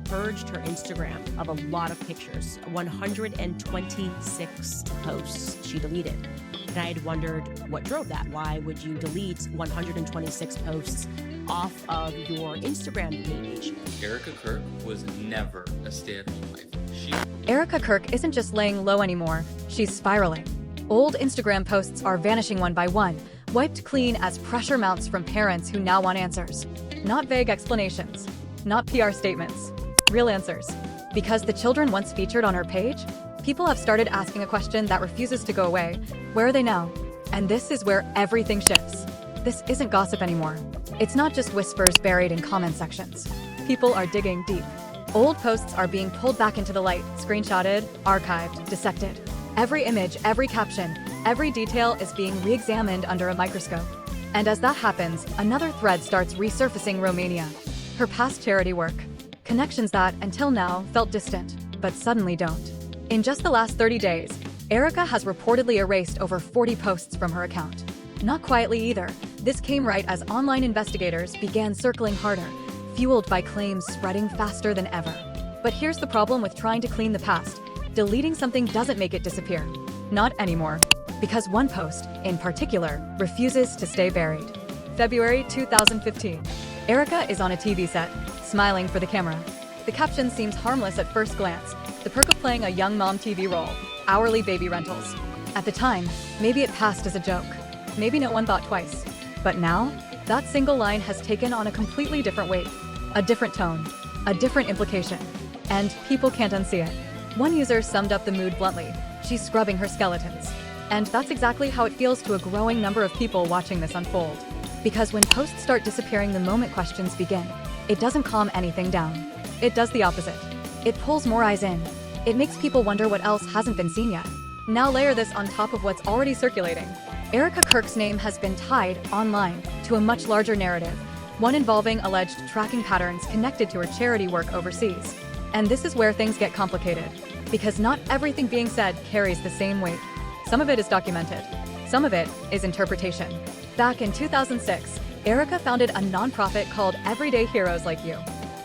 purged her Instagram of a lot of pictures, 126 posts she deleted. And I had wondered what drove that. Why would you delete 126 posts off of your Instagram page? Erika Kirk was never a stay-at-home wife. Erika Kirk isn't just laying low anymore, she's spiraling. Old Instagram posts are vanishing one by one, wiped clean as pressure mounts from parents who now want answers. Not vague explanations, not PR statements, real answers. Because the children once featured on her page, people have started asking a question that refuses to go away. Where are they now? And this is where everything shifts. This isn't gossip anymore. It's not just whispers buried in comment sections. People are digging deep. Old posts are being pulled back into the light, screenshotted, archived, dissected. Every image, every caption, every detail is being re-examined under a microscope. And as that happens, another thread starts resurfacing Romania. Her past charity work. Connections that, until now, felt distant, but suddenly don't. In just the last 30 days, Erika has reportedly erased over 40 posts from her account. Not quietly either. This came right as online investigators began circling harder, fueled by claims spreading faster than ever. But here's the problem with trying to clean the past. Deleting something doesn't make it disappear. Not anymore. Because one post, in particular, refuses to stay buried. February 2015. Erika is on a TV set, smiling for the camera. The caption seems harmless at first glance. The perk of playing a young mom TV role. Hourly baby rentals. At the time, maybe it passed as a joke. Maybe no one thought twice. But now, that single line has taken on a completely different weight. A different tone, a different implication, and people can't unsee it. One user summed up the mood bluntly: she's scrubbing her skeletons. And that's exactly how it feels to a growing number of people watching this unfold. Because when posts start disappearing the moment questions begin, it doesn't calm anything down. It does the opposite. It pulls more eyes in. It makes people wonder what else hasn't been seen yet. Now layer this on top of what's already circulating. Erika Kirk's name has been tied, online, to a much larger narrative. One involving alleged tracking patterns connected to her charity work overseas. And this is where things get complicated, because not everything being said carries the same weight. Some of it is documented. Some of it is interpretation. Back in 2006, Erika founded a nonprofit called Everyday Heroes Like You.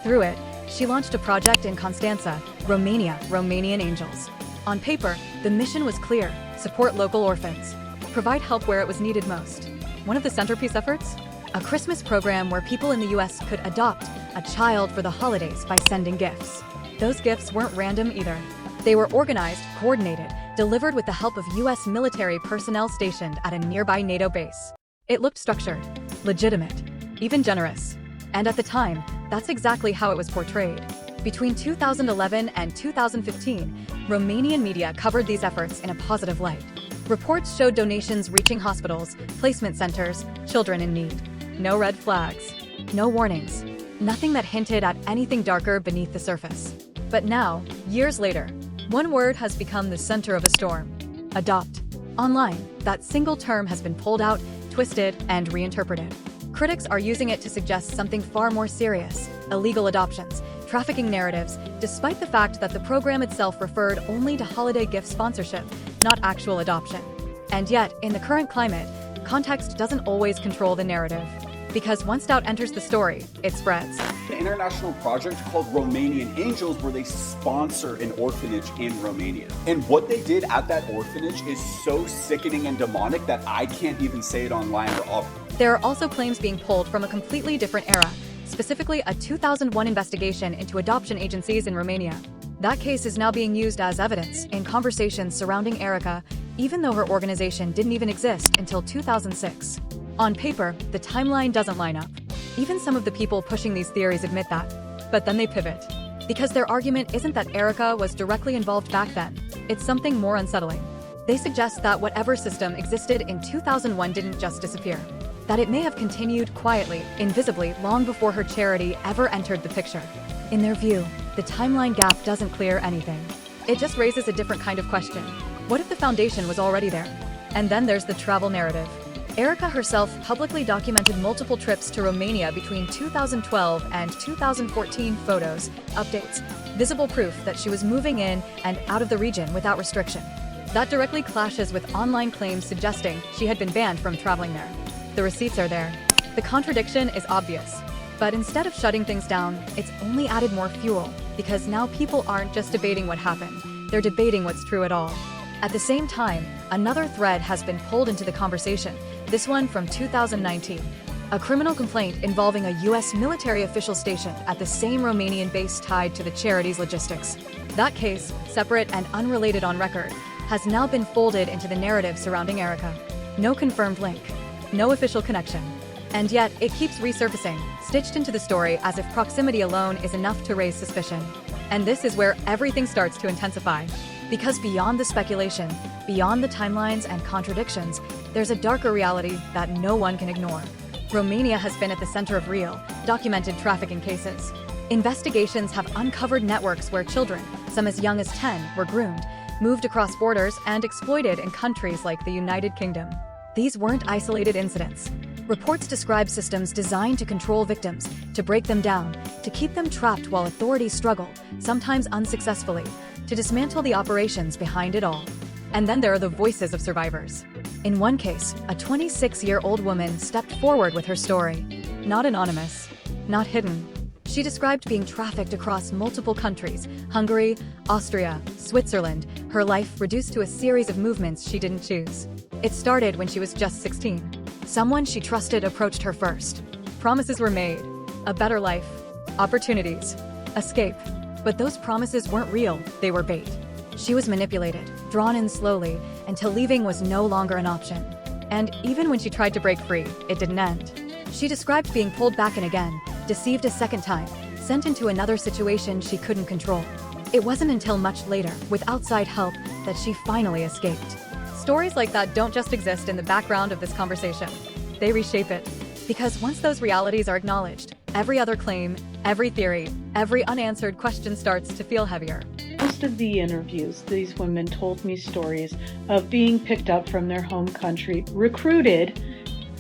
Through it, she launched a project in Constanța, Romania, Romanian Angels. On paper, the mission was clear: support local orphans, provide help where it was needed most. One of the centerpiece efforts? A Christmas program where people in the US could adopt a child for the holidays by sending gifts. Those gifts weren't random either. They were organized, coordinated, delivered with the help of US military personnel stationed at a nearby NATO base. It looked structured, legitimate, even generous. And at the time, that's exactly how it was portrayed. Between 2011 and 2015, Romanian media covered these efforts in a positive light. Reports showed donations reaching hospitals, placement centers, children in need. No red flags, no warnings, nothing that hinted at anything darker beneath the surface. But now, years later, one word has become the center of a storm: adopt. Online, that single term has been pulled out, twisted, and reinterpreted. Critics are using it to suggest something far more serious: illegal adoptions, trafficking narratives, despite the fact that the program itself referred only to holiday gift sponsorship, not actual adoption. And yet, in the current climate, context doesn't always control the narrative. Because once doubt enters the story, it spreads. An international project called Romanian Angels, where they sponsor an orphanage in Romania. And what they did at that orphanage is so sickening and demonic that I can't even say it online or off. There are also claims being pulled from a completely different era, specifically a 2001 investigation into adoption agencies in Romania. That case is now being used as evidence in conversations surrounding Erika, even though her organization didn't even exist until 2006. On paper, the timeline doesn't line up. Even some of the people pushing these theories admit that. But then they pivot. Because their argument isn't that Erika was directly involved back then. It's something more unsettling. They suggest that whatever system existed in 2001 didn't just disappear. That it may have continued quietly, invisibly, long before her charity ever entered the picture. In their view, the timeline gap doesn't clear anything. It just raises a different kind of question. What if the foundation was already there? And then there's the travel narrative. Erika herself publicly documented multiple trips to Romania between 2012 and 2014. Photos, updates, visible proof that she was moving in and out of the region without restriction. That directly clashes with online claims suggesting she had been banned from traveling there. The receipts are there. The contradiction is obvious. But instead of shutting things down, it's only added more fuel. because now people aren't just debating what happened, they're debating what's true at all. At the same time, another thread has been pulled into the conversation, this one from 2019. A criminal complaint involving a U.S. military official stationed at the same Romanian base tied to the charity's logistics. That case, separate and unrelated on record, has now been folded into the narrative surrounding Erika. No confirmed link, no official connection. And yet, it keeps resurfacing, stitched into the story as if proximity alone is enough to raise suspicion. And this is where everything starts to intensify. Because beyond the speculation, beyond the timelines and contradictions, there's a darker reality that no one can ignore. Romania has been at the center of real, documented trafficking cases. Investigations have uncovered networks where children, some as young as 10, were groomed, moved across borders, and exploited in countries like the United Kingdom. These weren't isolated incidents. Reports describe systems designed to control victims, to break them down, to keep them trapped while authorities struggle, sometimes unsuccessfully, to dismantle the operations behind it all. And then there are the voices of survivors. In one case, a 26-year-old woman stepped forward with her story. Not anonymous, not hidden. She described being trafficked across multiple countries: Hungary, Austria, Switzerland, her life reduced to a series of movements she didn't choose. It started when she was just 16. Someone she trusted approached her first. Promises were made. A better life, opportunities, escape. But those promises weren't real, they were bait. She was manipulated, drawn in slowly, until leaving was no longer an option. And even when she tried to break free, it didn't end. She described being pulled back in again, deceived a second time, sent into another situation she couldn't control. It wasn't until much later, with outside help, that she finally escaped. Stories like that don't just exist in the background of this conversation. They reshape it. Because once those realities are acknowledged, every other claim, every theory, every unanswered question starts to feel heavier. Most of the interviews, these women told me stories of being picked up from their home country, recruited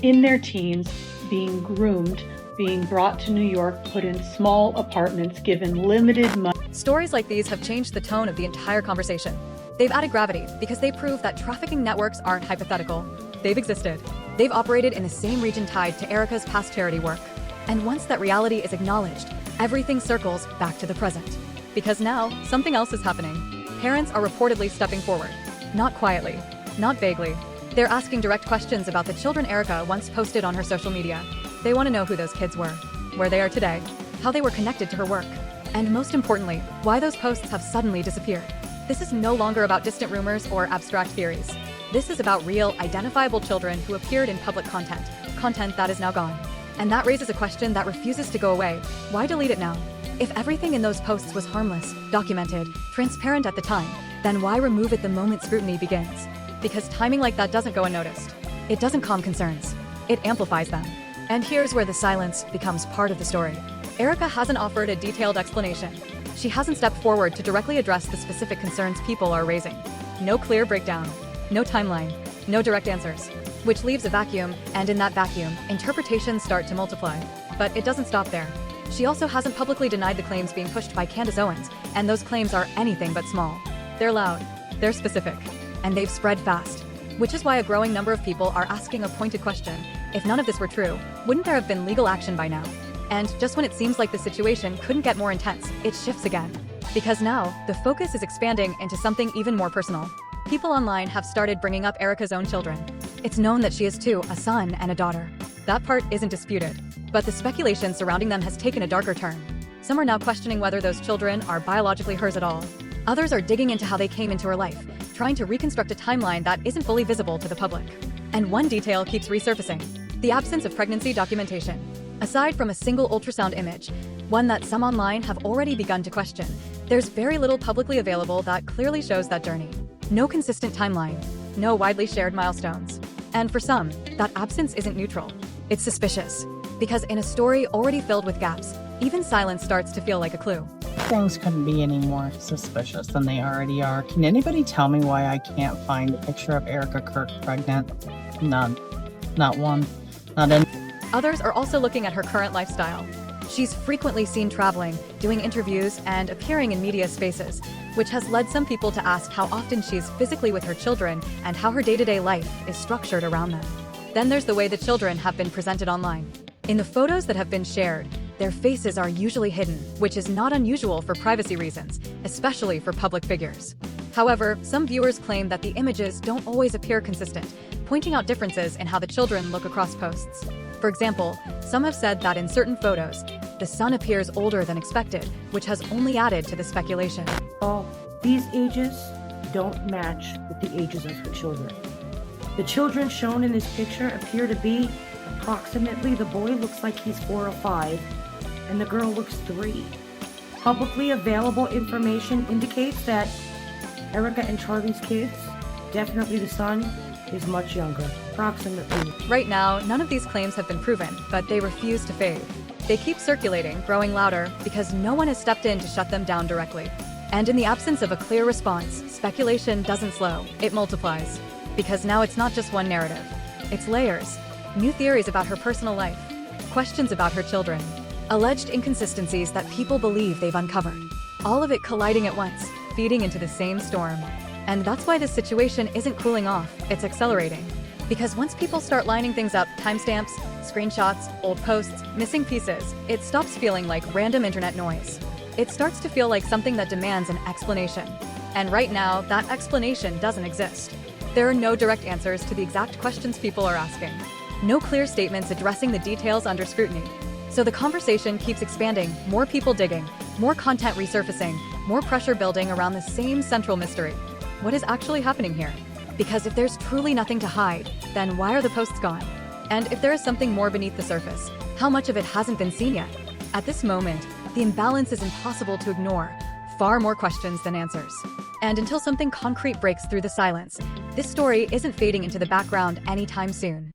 in their teens, being groomed, being brought to New York, put in small apartments, given limited money. Stories like these have changed the tone of the entire conversation. They've added gravity because they prove that trafficking networks aren't hypothetical. They've existed. They've operated in the same region tied to Erika's past charity work. And once that reality is acknowledged, everything circles back to the present. Because now, something else is happening. Parents are reportedly stepping forward. Not quietly, not vaguely. They're asking direct questions about the children Erika once posted on her social media. They want to know who those kids were, where they are today, how they were connected to her work, and most importantly, why those posts have suddenly disappeared. This is no longer about distant rumors or abstract theories. This is about real, identifiable children who appeared in public content that is now gone. And that raises a question that refuses to go away. Why delete it now? If everything in those posts was harmless, documented, transparent at the time, then why remove it the moment scrutiny begins? Because timing like that doesn't go unnoticed. It doesn't calm concerns. It amplifies them. And here's where the silence becomes part of the story. Erika hasn't offered a detailed explanation. She hasn't stepped forward to directly address the specific concerns people are raising. No clear breakdown, no timeline, no direct answers, which leaves a vacuum, and in that vacuum, interpretations start to multiply. But it doesn't stop there. She also hasn't publicly denied the claims being pushed by Candace Owens, and those claims are anything but small. They're loud, they're specific, and they've spread fast. Which is why a growing number of people are asking a pointed question. If none of this were true, wouldn't there have been legal action by now? And just when it seems like the situation couldn't get more intense, it shifts again. Because now, the focus is expanding into something even more personal. People online have started bringing up Erika's own children. It's known that she has two, a son and a daughter. That part isn't disputed. But the speculation surrounding them has taken a darker turn. Some are now questioning whether those children are biologically hers at all. Others are digging into how they came into her life, trying to reconstruct a timeline that isn't fully visible to the public. And one detail keeps resurfacing: the absence of pregnancy documentation. Aside from a single ultrasound image, one that some online have already begun to question, there's very little publicly available that clearly shows that journey. No consistent timeline, no widely shared milestones. And for some, that absence isn't neutral. It's suspicious. Because in a story already filled with gaps, even silence starts to feel like a clue. Things couldn't be any more suspicious than they already are. Can anybody tell me why I can't find a picture of Erika Kirk pregnant? None. Not one. Not any. Others are also looking at her current lifestyle. She's frequently seen traveling, doing interviews, and appearing in media spaces, which has led some people to ask how often she's physically with her children and how her day-to-day life is structured around them. Then there's the way the children have been presented online. In the photos that have been shared, their faces are usually hidden, which is not unusual for privacy reasons, especially for public figures. However, some viewers claim that the images don't always appear consistent, pointing out differences in how the children look across posts. For example, some have said that in certain photos, the son appears older than expected, which has only added to the speculation. These ages don't match with the ages of her children. The children shown in this picture appear to be approximately, the boy looks like he's 4 or 5, and the girl looks 3. Publicly available information indicates that Erika and Charlie's kids, definitely the son, is much younger, approximately. Right now, none of these claims have been proven, but they refuse to fade. They keep circulating, growing louder, because no one has stepped in to shut them down directly. And in the absence of a clear response, speculation doesn't slow, it multiplies. Because now it's not just one narrative. It's layers. New theories about her personal life. Questions about her children. Alleged inconsistencies that people believe they've uncovered. All of it colliding at once, feeding into the same storm. And that's why this situation isn't cooling off, it's accelerating. Because once people start lining things up, timestamps, screenshots, old posts, missing pieces, it stops feeling like random internet noise. It starts to feel like something that demands an explanation. And right now, that explanation doesn't exist. There are no direct answers to the exact questions people are asking. No clear statements addressing the details under scrutiny. So the conversation keeps expanding, more people digging, more content resurfacing, more pressure building around the same central mystery. What is actually happening here? Because if there's truly nothing to hide, then why are the posts gone? And if there is something more beneath the surface, how much of it hasn't been seen yet? At this moment, the imbalance is impossible to ignore, far more questions than answers. And until something concrete breaks through the silence, this story isn't fading into the background anytime soon.